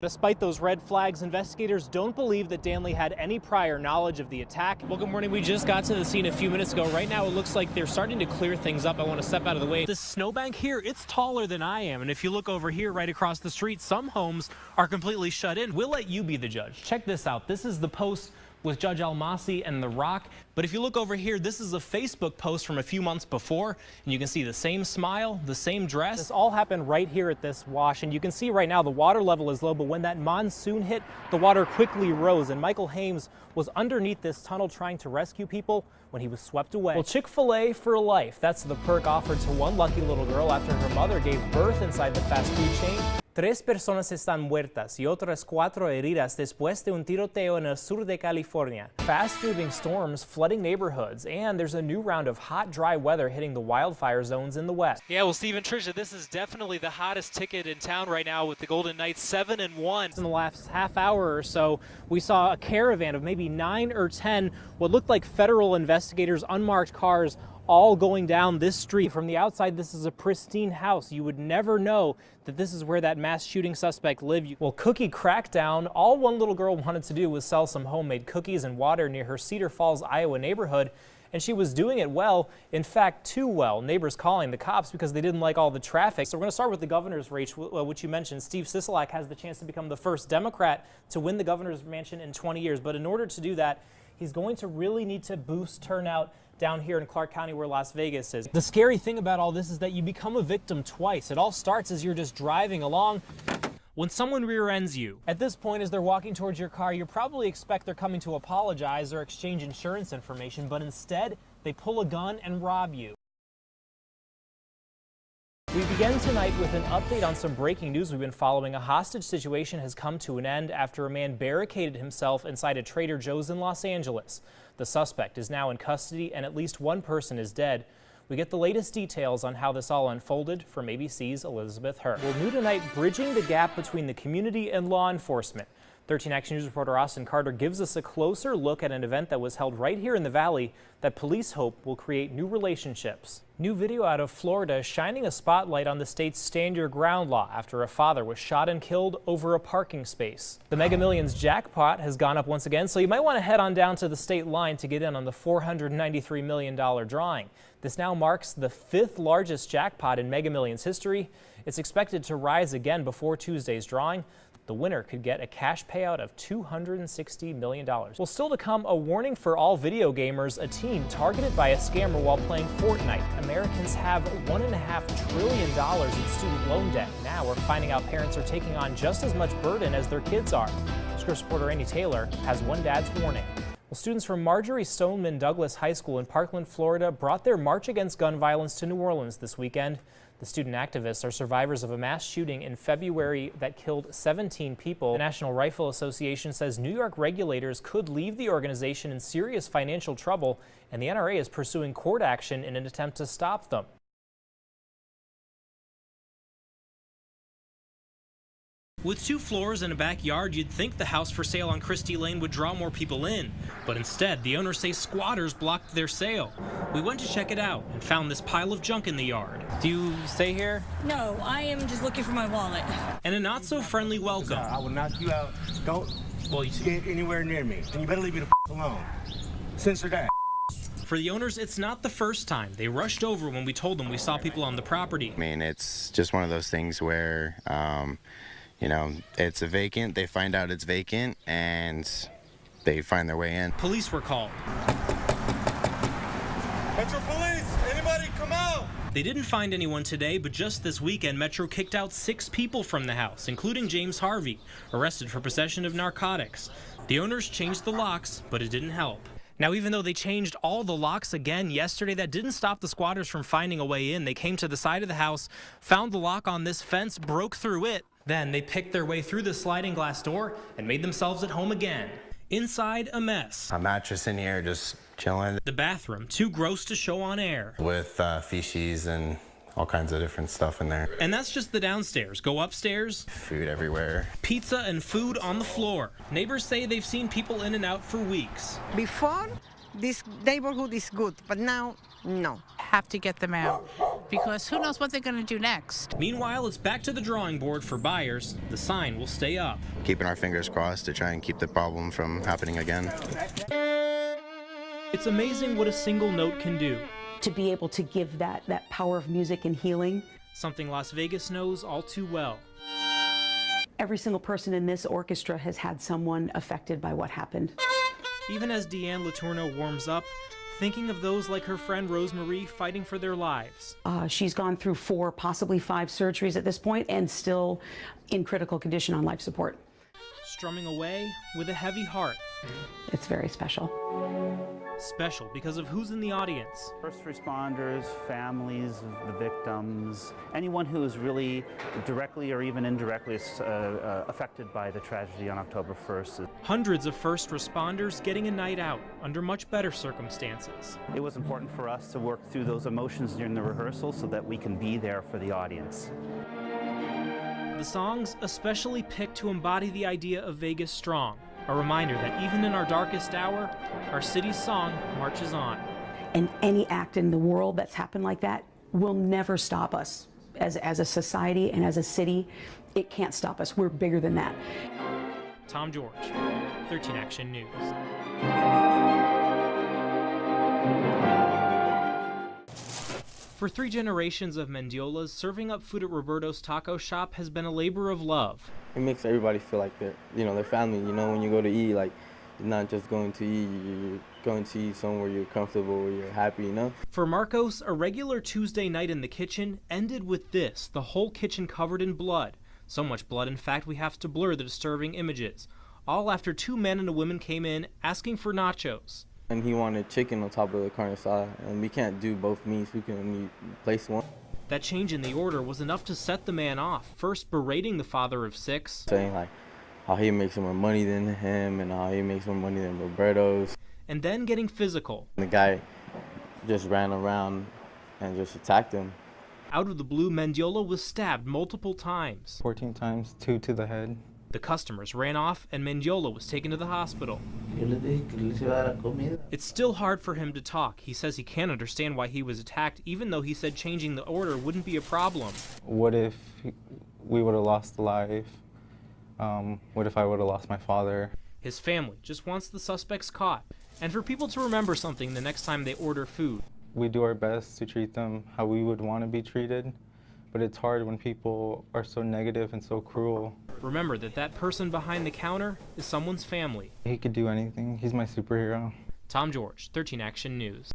Despite those red flags, investigators don't believe that Danley had any prior knowledge of the attack. Well, good morning. We just got to the scene a few minutes ago. Right now, it looks like they're starting to clear things up. I want to step out of the way. This snowbank here, it's taller than I am. And if you look over here right across the street, some homes are completely shut in. We'll let you be the judge. Check this out. This is the post with Judge Almasi and The Rock. But if you look over here, this is a Facebook post from a few months before, and you can see the same smile, the same dress. This all happened right here at this wash, and you can see right now the water level is low, but when that monsoon hit, the water quickly rose, and Michael Hames was underneath this tunnel trying to rescue people when he was swept away. Well, Chick-fil-A for life. That's the perk offered to one lucky little girl after her mother gave birth inside the fast food chain. 3 personas están muertas y otras 4 heridas después de un tiroteo en el sur de California. Fast-moving storms flooding neighborhoods, and there's a new round of hot, dry weather hitting the wildfire zones in the west. Yeah, well, Steve and Tricia, this is definitely the hottest ticket in town right now with the Golden Knights 7-1. In the last half hour or so, we saw a caravan of maybe 9 or 10 what looked like federal investigators, unmarked cars, all going down this street. From the outside, this is a pristine house. You would never know that this is where that mass shooting suspect lived. Well, cookie crackdown. All one little girl wanted to do was sell some homemade cookies and water near her Cedar Falls, Iowa neighborhood, and she was doing it well. In fact, too well. Neighbors calling the cops because they didn't like all the traffic. So we're going to start with the governor's race, which you mentioned. Steve Sisolak has the chance to become the first Democrat to win the governor's mansion in 20 years. But in order to do that, he's going to really need to boost turnout down here in Clark County where Las Vegas is. The scary thing about all this is that you become a victim twice. It all starts as you're just driving along when someone rear ends you. At this point, as they're walking towards your car, you probably expect they're coming to apologize or exchange insurance information, but instead they pull a gun and rob you. We begin tonight with an update on some breaking news we've been following. A hostage situation has come to an end after a man barricaded himself inside a Trader Joe's in Los Angeles. The suspect is now in custody and at least one person is dead. We get the latest details on how this all unfolded from ABC's Elizabeth Hurt. Well, new tonight, bridging the gap between the community and law enforcement. 13 Action News reporter Austin Carter gives us a closer look at an event that was held right here in the Valley that police hope will create new relationships. New video out of Florida shining a spotlight on the state's Stand Your Ground law after a father was shot and killed over a parking space. The Mega Millions jackpot has gone up once again, so you might want to head on down to the state line to get in on the $493 million drawing. This now marks the 5th largest jackpot in Mega Millions history. It's expected to rise again before Tuesday's drawing. The winner could get a cash payout of $260 million. Well, still to come, a warning for all video gamers. A teen targeted by a scammer while playing Fortnite. Americans have $1.5 trillion in student loan debt. Now we're finding out parents are taking on just as much burden as their kids are. Scripps reporter Andy Taylor has one dad's warning. Well, students from Marjorie Stoneman Douglas High School in Parkland, Florida, brought their March Against Gun Violence to New Orleans this weekend. The student activists are survivors of a mass shooting in February that killed 17 people. The National Rifle Association says New York regulators could leave the organization in serious financial trouble, and the NRA is pursuing court action in an attempt to stop them. With 2 floors and a backyard, you'd think the house for sale on Christie Lane would draw more people in. But instead, the owners say squatters blocked their sale. We went to check it out and found this pile of junk in the yard. Do you stay here? No, I am just looking for my wallet. And a not-so-friendly welcome. I will knock you out. Don't get anywhere near me. And you better leave me the alone. Censor that. For the owners, it's not the first time. They rushed over when we told them we saw people on the property. I mean, it's just one of those things where you know, it's a vacant, they find out it's vacant, and they find their way in. Police were called. Metro Police, anybody come out? They didn't find anyone today, but just this weekend, Metro kicked out 6 people from the house, including James Harvey, arrested for possession of narcotics. The owners changed the locks, but it didn't help. Now, even though they changed all the locks again yesterday, that didn't stop the squatters from finding a way in. They came to the side of the house, found the lock on this fence, broke through it. Then they picked their way through the sliding glass door and made themselves at home again. Inside, a mess. A mattress in here, just chilling. The bathroom, too gross to show on air. With feces and all kinds of different stuff in there. And that's just the downstairs. Go upstairs. Food everywhere. Pizza and food on the floor. Neighbors say they've seen people in and out for weeks. Before, this neighborhood is good, but now, no. Have to get them out. because who knows what they're going to do next. Meanwhile, it's back to the drawing board for buyers. The sign will stay up. Keeping our fingers crossed to try and keep the problem from happening again. It's amazing what a single note can do. To be able to give that power of music and healing. Something Las Vegas knows all too well. Every single person in this orchestra has had someone affected by what happened. Even as Deanne Letourneau warms up, thinking of those like her friend Rosemarie fighting for their lives. She's gone through 4, possibly 5 surgeries at this point and still in critical condition on life support. Strumming away with a heavy heart. It's very special. Special because of who's in the audience. First responders, families of the victims, anyone who is really directly or even indirectly affected by the tragedy on October 1st. Hundreds of first responders getting a night out under much better circumstances. It was important for us to work through those emotions during the rehearsal so that we can be there for the audience. The songs especially picked to embody the idea of Vegas strong. A reminder that even in our darkest hour, our city's song marches on. And any act in the world that's happened like that will never stop us. As a society and as a city, it can't stop us. We're bigger than that. Tom George, 13 Action News. For 3 generations of Mendiolas, serving up food at Roberto's Taco Shop has been a labor of love. It makes everybody feel like they're family. You know, when you go to eat, like, you're not just going to eat, you're going to eat somewhere you're comfortable, where you're happy, you know? For Marcos, a regular Tuesday night in the kitchen ended with this, the whole kitchen covered in blood. So much blood, in fact, we have to blur the disturbing images. All after 2 men and a woman came in asking for nachos. And he wanted chicken on top of the carne asada, and we can't do both meats, we can only place one. That change in the order was enough to set the man off, first berating the father of 6. Saying like how he makes more money than him and how he makes more money than Roberto's. And then getting physical. The guy just ran around and just attacked him. Out of the blue, Mendiola was stabbed multiple times. 14 times, 2 to the head. The customers ran off and Mendiola was taken to the hospital. It's still hard for him to talk. He says he can't understand why he was attacked, even though he said changing the order wouldn't be a problem. What if we would have lost a life? What if I would have lost my father? His family just wants the suspects caught, and for people to remember something the next time they order food. We do our best to treat them how we would want to be treated, but it's hard when people are so negative and so cruel. Remember that that person behind the counter is someone's family. He could do anything. He's my superhero. Tom George, 13 Action News.